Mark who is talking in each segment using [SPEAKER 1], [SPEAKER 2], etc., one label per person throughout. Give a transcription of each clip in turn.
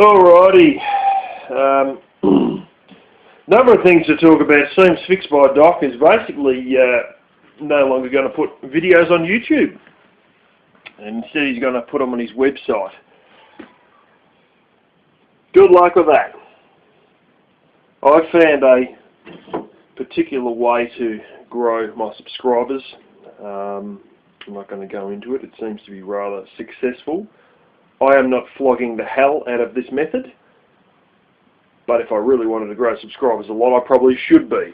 [SPEAKER 1] Alrighty. Number of things to talk about. Seems FixedbyDoc is basically no longer going to put videos on YouTube. And instead he's going to put them on his website. Good luck with that. I found a particular way to grow my subscribers. I'm not going to go into it. It seems to be rather successful. I am not flogging the hell out of this method, but if I really wanted to grow subscribers a lot, I probably should be.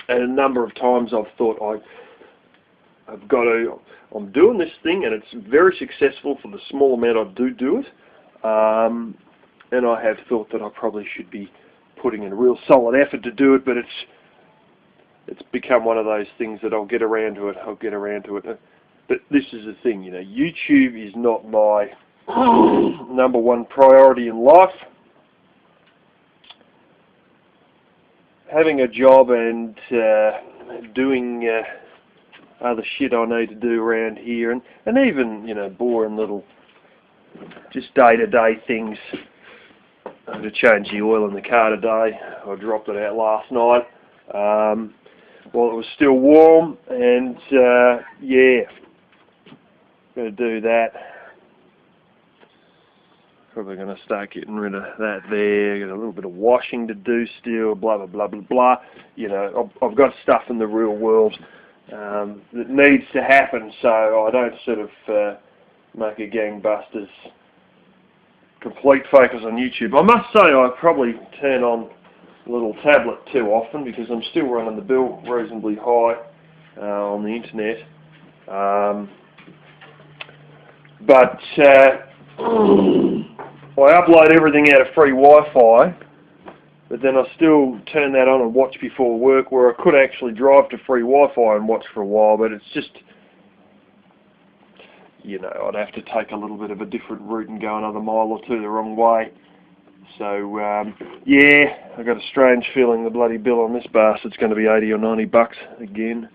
[SPEAKER 1] And a number of times I've thought I'm doing this thing and it's very successful for the small amount I do it, and I have thought that I probably should be putting in a real solid effort to do it, but it's become one of those things that I'll get around to it. But this is the thing, you know, YouTube is not my number one priority in life. Having a job and doing other shit I need to do around here, and even, you know, boring little just day-to-day things. I had to change the oil in the car today. I dropped it out last night while it was still warm, and yeah, going to do that. Probably going to start getting rid of that there. Got a little bit of washing to do still, blah, blah, blah, blah, blah. You know, I've got stuff in the real world that needs to happen, so I don't sort of make a gangbusters complete focus on YouTube. I must say I probably turn on the little tablet too often because I'm still running the bill reasonably high on the internet. But I upload everything out of free Wi-Fi, but then I still turn that on and watch before work, where I could actually drive to free Wi-Fi and watch for a while, but it's just, you know, I'd have to take a little bit of a different route and go another mile or two the wrong way. So, yeah, I've got a strange feeling the bloody bill on this bastard's going to be 80 or 90 bucks again.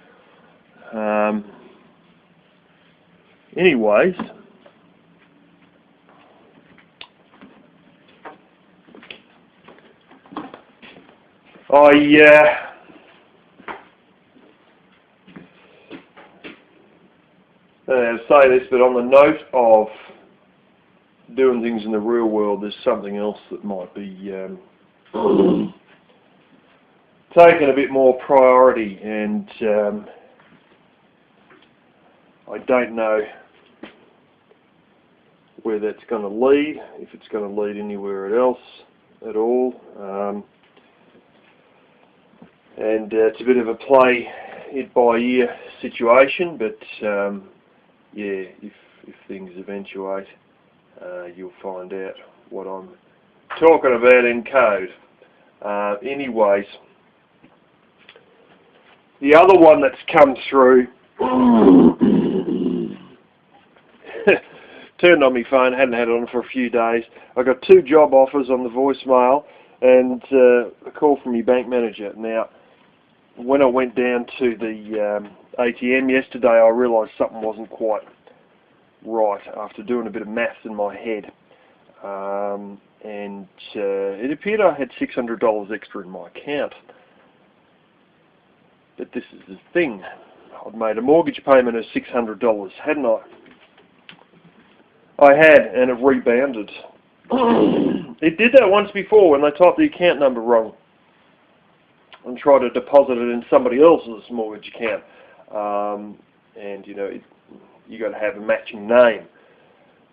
[SPEAKER 1] Anyways, I say this, but on the note of doing things in the real world, there's something else that might be taking a bit more priority, and I don't know where that's going to lead, if it's going to lead anywhere else at all. And it's a bit of a play it by ear situation, but yeah, if things eventuate, you'll find out what I'm talking about in code. Anyways, the other one that's come through, turned on my phone, hadn't had it on for a few days. I got 2 job offers on the voicemail and a call from my bank manager. Now, when I went down to the ATM yesterday, I realised something wasn't quite right after doing a bit of maths in my head. And it appeared I had $600 extra in my account. But this is the thing. I'd made a mortgage payment of $600, hadn't I? I had, and it rebounded. It did that once before when they typed the account number wrong and tried to deposit it in somebody else's mortgage account. And you know, you got to have a matching name.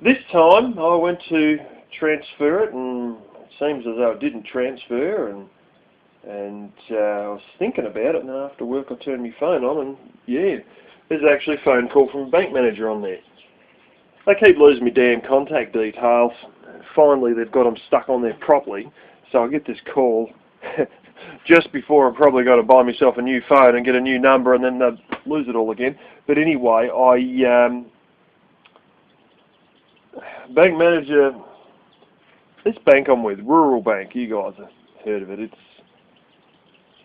[SPEAKER 1] This time I went to transfer it, and it seems as though it didn't transfer, and I was thinking about it, and after work I turned my phone on, and yeah, there's actually a phone call from a bank manager on there. They keep losing me damn contact details. Finally they've got them stuck on there properly, so I get this call just before I'm probably going to buy myself a new phone and get a new number, and then they'll lose it all again. But anyway, bank manager, this bank I'm with, Rural Bank, you guys have heard of it. It's,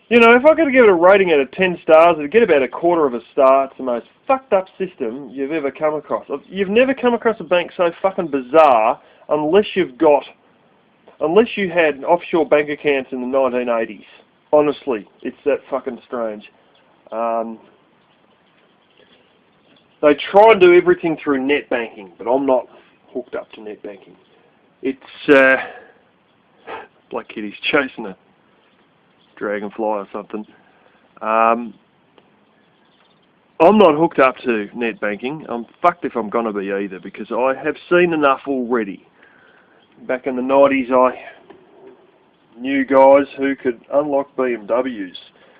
[SPEAKER 1] you know, if I could give it a rating out of 10 stars, it'd get about 1/4 of a star. It's the most fucked up system you've ever come across. You've never come across a bank so fucking bizarre unless you've got unless you had offshore bank accounts in the 1980s. Honestly, it's that fucking strange. They try and do everything through net banking, but I'm not hooked up to net banking. It's Black Kitty's chasing a dragonfly or something. I'm not hooked up to net banking. I'm fucked if I'm going to be either, because I have seen enough already. Back in the 90s, I knew guys who could unlock BMWs.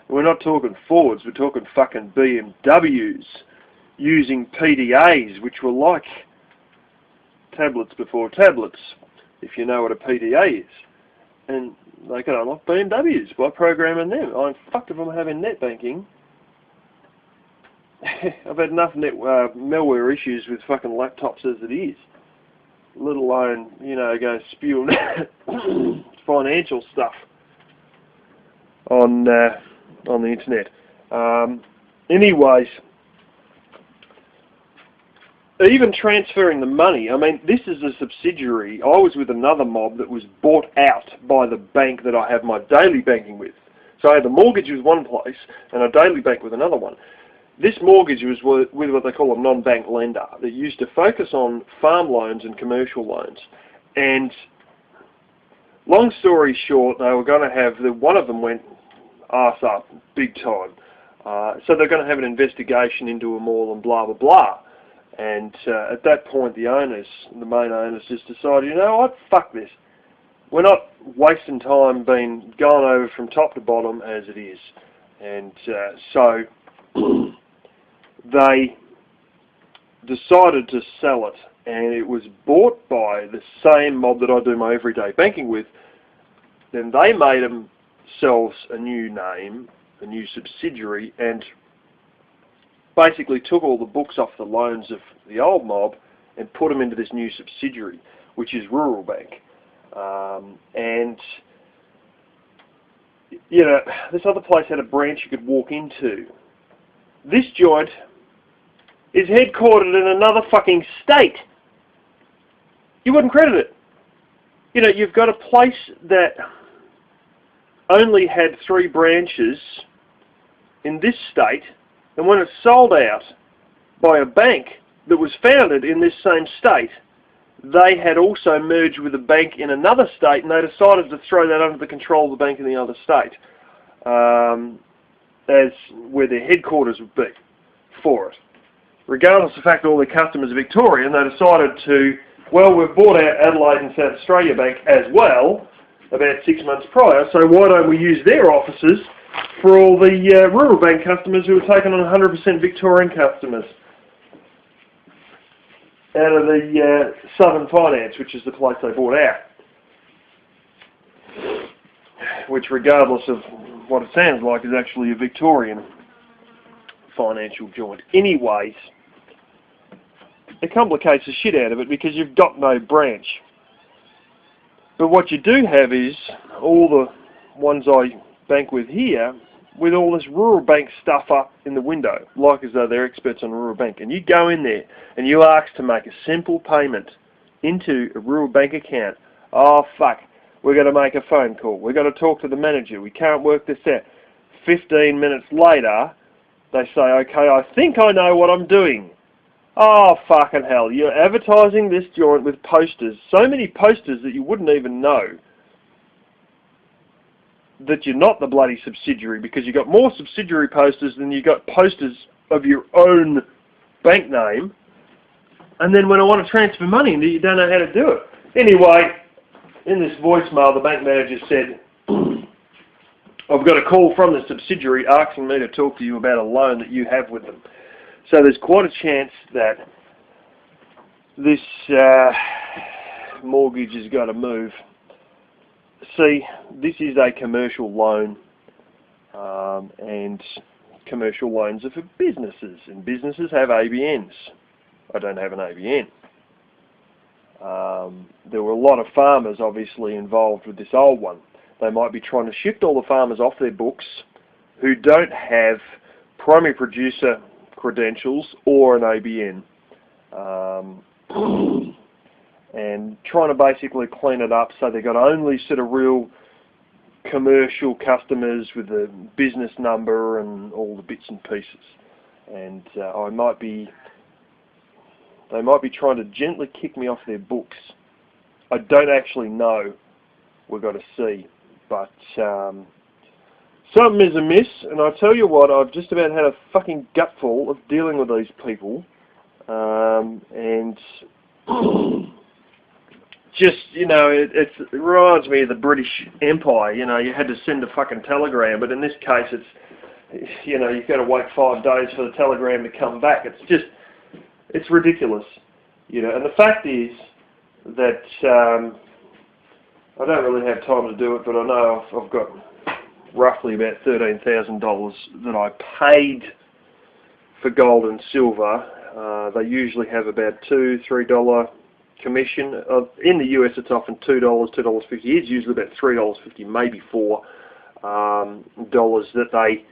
[SPEAKER 1] We're not talking Fords, we're talking fucking BMWs using PDAs, which were like tablets before tablets, if you know what a PDA is. And they can unlock BMWs by programming them. I'm fucked if I'm having net banking. I've had enough malware issues with fucking laptops as it is, let alone, you know, go spewing financial stuff on the internet. Anyways, even transferring the money, I mean, this is a subsidiary. I was with another mob that was bought out by the bank that I have my daily banking with. So I had the mortgage with one place and a daily bank with another one. This mortgage was with what they call a non-bank lender that used to focus on farm loans and commercial loans. And long story short, they were going to have, one of them went arse up big time. So they're going to have an investigation into them all and blah, blah, blah. And at that point, the main owners just decided, you know what, fuck this. We're not wasting time being gone over from top to bottom as it is. And so they decided to sell it, and it was bought by the same mob that I do my everyday banking with. Then they made themselves a new name, a new subsidiary, and basically took all the books off the loans of the old mob and put them into this new subsidiary, which is Rural Bank. And, you know, this other place had a branch you could walk into. This joint is headquartered in another fucking state. You wouldn't credit it. You know, you've got a place that only had 3 branches in this state, and when it's sold out by a bank that was founded in this same state, they had also merged with a bank in another state, and they decided to throw that under the control of the bank in the other state, as where their headquarters would be for it. Regardless of the fact that all their customers are Victorian, they decided to, well, we've bought out Adelaide and South Australia Bank as well, about 6 months prior, so why don't we use their offices for all the Rural Bank customers who are taking on 100% Victorian customers out of the Southern Finance, which is the place they bought out. Which, regardless of what it sounds like, is actually a Victorian financial joint. Anyways, it complicates the shit out of it because you've got no branch. But what you do have is all the ones I bank with here, with all this Rural Bank stuff up in the window, like as though they're experts on Rural Bank. And you go in there and you ask to make a simple payment into a Rural Bank account. Oh, fuck. We've got to make a phone call. We've got to talk to the manager. We can't work this out. 15 minutes later, they say, okay, I think I know what I'm doing. Oh, fucking hell. You're advertising this joint with posters. So many posters that you wouldn't even know that you're not the bloody subsidiary, because you've got more subsidiary posters than you got posters of your own bank name. And then when I want to transfer money, you don't know how to do it. Anyway, in this voicemail, the bank manager said, I've got a call from the subsidiary asking me to talk to you about a loan that you have with them. So there's quite a chance that this mortgage has got to move. See, this is a commercial loan, and commercial loans are for businesses, and businesses have ABNs. I don't have an ABN. There were a lot of farmers obviously involved with this old one. They might be trying to shift all the farmers off their books who don't have primary producer credentials or an ABN. and trying to basically clean it up so they've got only sort of real commercial customers with the business number and all the bits and pieces. And they might be trying to gently kick me off their books. I don't actually know. We've got to see. But something is amiss, and I tell you what, I've just about had a fucking gutful of dealing with these people. And just, you know, it reminds me of the British Empire. You know, you had to send a fucking telegram, but in this case it's, you know, you've got to wait 5 days for the telegram to come back. It's ridiculous, you know. And the fact is that I don't really have time to do it, but I know I've got roughly about $13,000 that I paid for gold and silver. They usually have about $2-3 commission. In the US it's often $2, $2.50. It's usually about $3.50, maybe $4 that they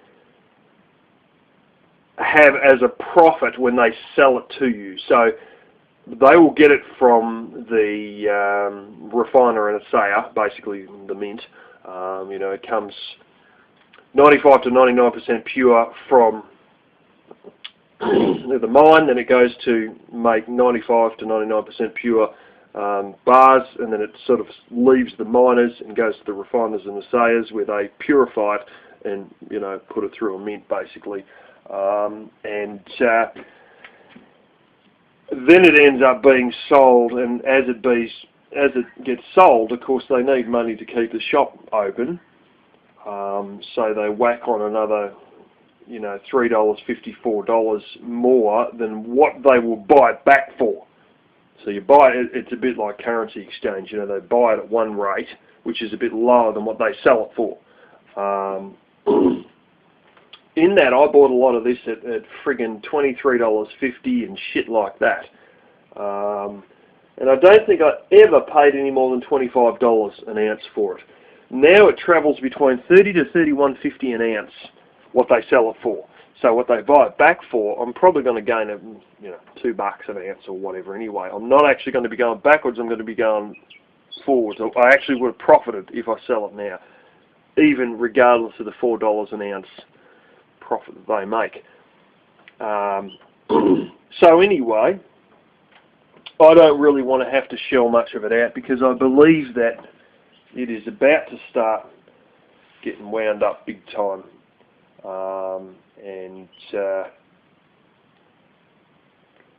[SPEAKER 1] have as a profit when they sell it to you. So they will get it from the refiner and assayer, basically the mint. You know, it comes 95 to 99% pure from the mine, then it goes to make 95 to 99% pure bars, and then it sort of leaves the miners and goes to the refiners and assayers where they purify it and, you know, put it through a mint basically. Then it ends up being sold, and as it gets sold, of course they need money to keep the shop open, so they whack on another, you know, $3.50, $4 more than what they will buy it back for. So you buy it, it's a bit like currency exchange, you know, they buy it at one rate, which is a bit lower than what they sell it for. In that, I bought a lot of this at friggin' $23.50 and shit like that. And I don't think I ever paid any more than $25 an ounce for it. Now it travels between $30 to $31.50 an ounce, what they sell it for. So what they buy it back for, I'm probably going to gain $2 an ounce or whatever anyway. I'm not actually going to be going backwards, I'm going to be going forwards. I actually would have profited if I sell it now, even regardless of the $4 an ounce profit that they make. So anyway, I don't really want to have to shell much of it out because I believe that it is about to start getting wound up big time.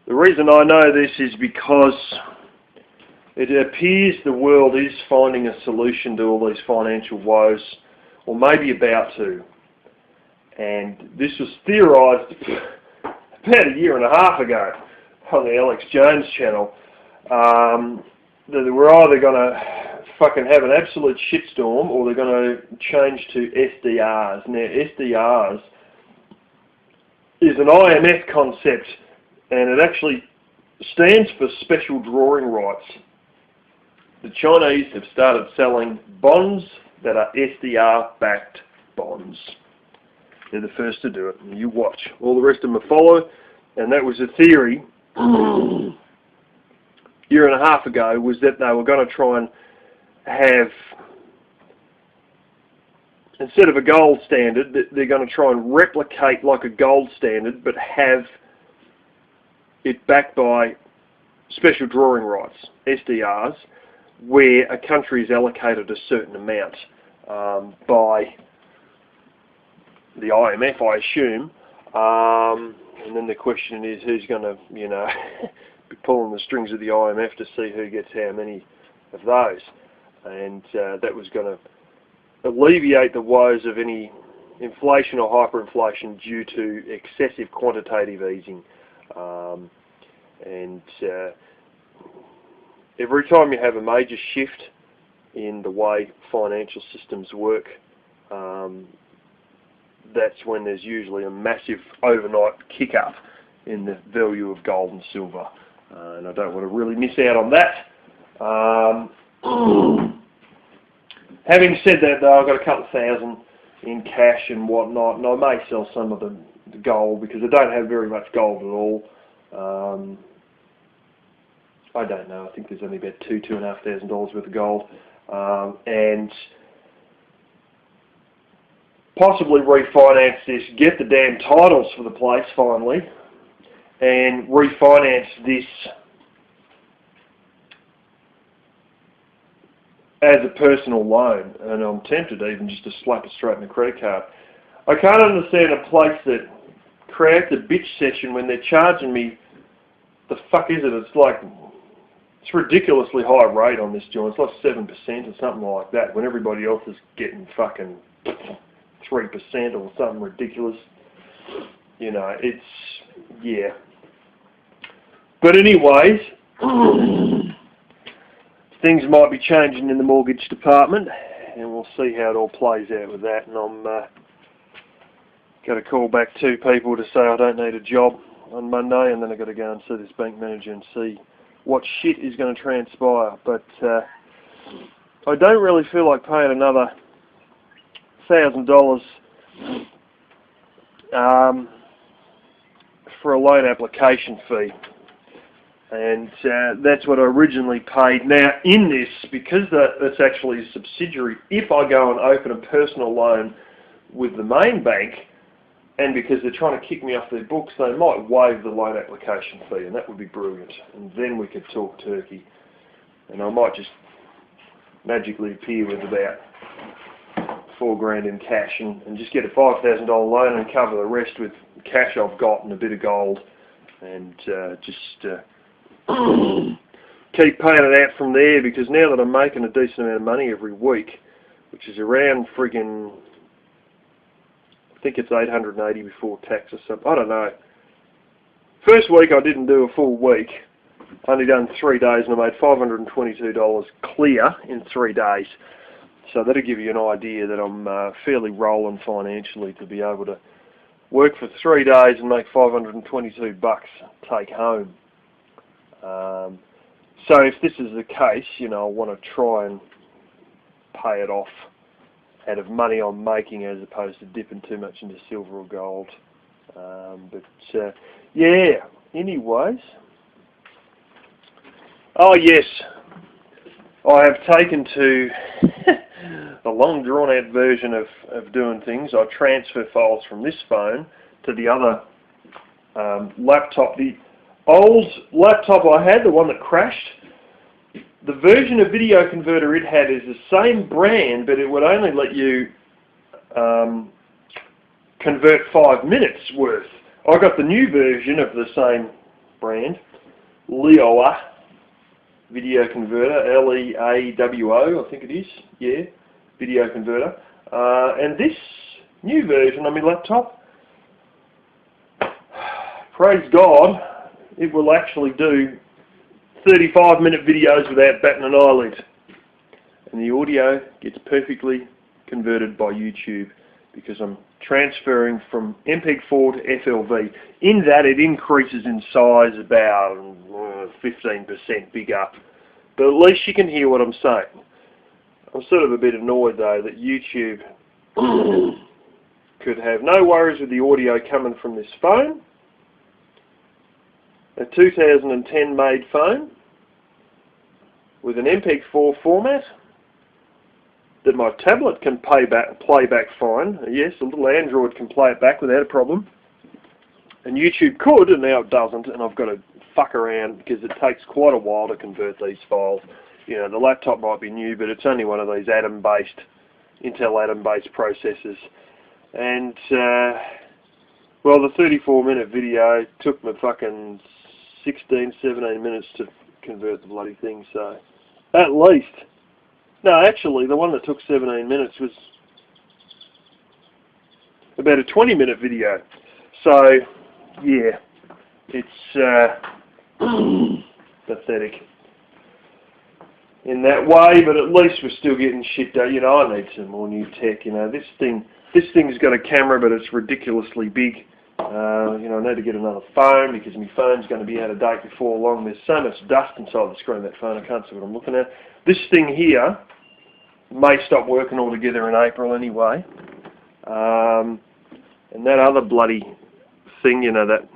[SPEAKER 1] The reason I know this is because it appears the world is finding a solution to all these financial woes, or maybe about to. And this was theorised about 1.5 years ago on the Alex Jones channel, that they were either going to fucking have an absolute shitstorm or they're going to change to SDRs. Now, SDRs is an IMF concept, and it actually stands for special drawing rights. The Chinese have started selling bonds that are SDR-backed bonds. They're the first to do it, and you watch. All the rest of them follow, and that was a theory 1.5 years ago, was that they were going to try and have, instead of a gold standard, they're going to try and replicate like a gold standard, but have it backed by special drawing rights, SDRs, where a country is allocated a certain amount by the IMF, I assume, and then the question is who's going to, you know, be pulling the strings of the IMF to see who gets how many of those, and that was going to alleviate the woes of any inflation or hyperinflation due to excessive quantitative easing. Every time you have a major shift in the way financial systems work, that's when there's usually a massive overnight kick up in the value of gold and silver. And I don't want to really miss out on that. Having said that though, I've got a couple of thousand in cash and whatnot, and I may sell some of the gold because I don't have very much gold at all. I don't know, I think there's only about $2,500 worth of gold, and possibly refinance this, get the damn titles for the place finally, and refinance this as a personal loan. And I'm tempted even just to slap it straight in the credit card. I can't understand a place that creates a bitch session when they're charging me, the fuck is it? It's ridiculously high rate on this joint. It's like 7% or something like that, when everybody else is getting fucking 3% or something ridiculous. You know, it's, yeah. But anyways, things might be changing in the mortgage department, and we'll see how it all plays out with that. And I'm going to call back 2 people to say I don't need a job on Monday, and then I've got to go and see this bank manager and see what shit is going to transpire. But I don't really feel like paying another $1,000 for a loan application fee, and that's what I originally paid. Now in this, because that's actually a subsidiary, if I go and open a personal loan with the main bank, and because they're trying to kick me off their books, they might waive the loan application fee, and that would be brilliant. And then we could talk turkey, and I might just magically appear with about $4,000 in cash, and just get a $5,000 loan and cover the rest with cash I've got and a bit of gold, and just keep paying it out from there. Because now that I'm making a decent amount of money every week, which is around friggin', I think it's $880 before tax or something, I don't know. First week I didn't do a full week, only done 3 days, and I made $522 clear in 3 days. So that'll give you an idea that I'm fairly rolling financially to be able to work for 3 days and make $522 take home. So if this is the case, you know, I want to try and pay it off out of money I'm making, as opposed to dipping too much into silver or gold. Yeah, anyways. Oh yes, I have taken to the long drawn out version of doing things. I transfer files from this phone to the other laptop. The old laptop I had, the one that crashed, the version of video converter it had is the same brand, but it would only let you convert 5 minutes worth. I got the new version of the same brand, Leowa video converter, L-E-A-W-O, I think it is, yeah, video converter. And this new version on my laptop, praise God, it will actually do 35-minute videos without batting an eyelid. And the audio gets perfectly converted by YouTube, because I'm transferring from MPEG-4 to FLV. In that, it increases in size about 15% bigger. But at least you can hear what I'm saying. I'm sort of a bit annoyed though that YouTube could have no worries with the audio coming from this phone. A 2010 made phone with an MPEG-4 format that my tablet can play back fine. Yes, a little Android can play it back without a problem. And YouTube could, and now it doesn't, and I've got to fuck around because it takes quite a while to convert these files. You know, the laptop might be new, but it's only one of these Intel Atom-based processors. And, well, the 34-minute video took me fucking 16, 17 minutes to convert the bloody thing, so at least. No, actually, the one that took 17 minutes was about a 20-minute video. So, yeah, it's pathetic in that way, but at least we're still getting shit done. You know, I need some more new tech. You know, this thing's got a camera, but it's ridiculously big. You know, I need to get another phone because my phone's going to be out of date before long. There's so much dust inside the screen of that phone, I can't see what I'm looking at. This thing here may stop working altogether in April anyway. And that other bloody thing, you know, that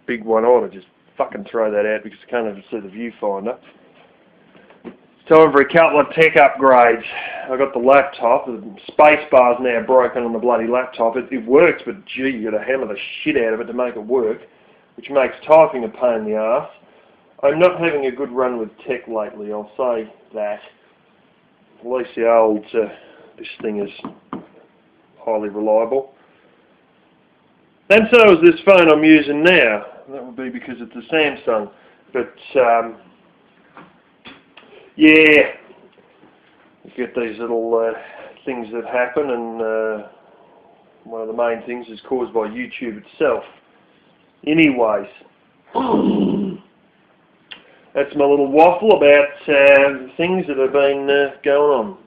[SPEAKER 1] big one, I ought to just fucking throw that out because I can't even see the viewfinder. It's time for a couple of tech upgrades. I got the laptop, the space bar's now broken on the bloody laptop. It works, but gee, you got to hammer the shit out of it to make it work, which makes typing a pain in the arse. I'm not having a good run with tech lately, I'll say that. At least the old, this thing is highly reliable. And so is this phone I'm using now. That would be because it's a Samsung. But, yeah, you get these little things that happen, and one of the main things is caused by YouTube itself. Anyways, that's my little waffle about things that have been going on.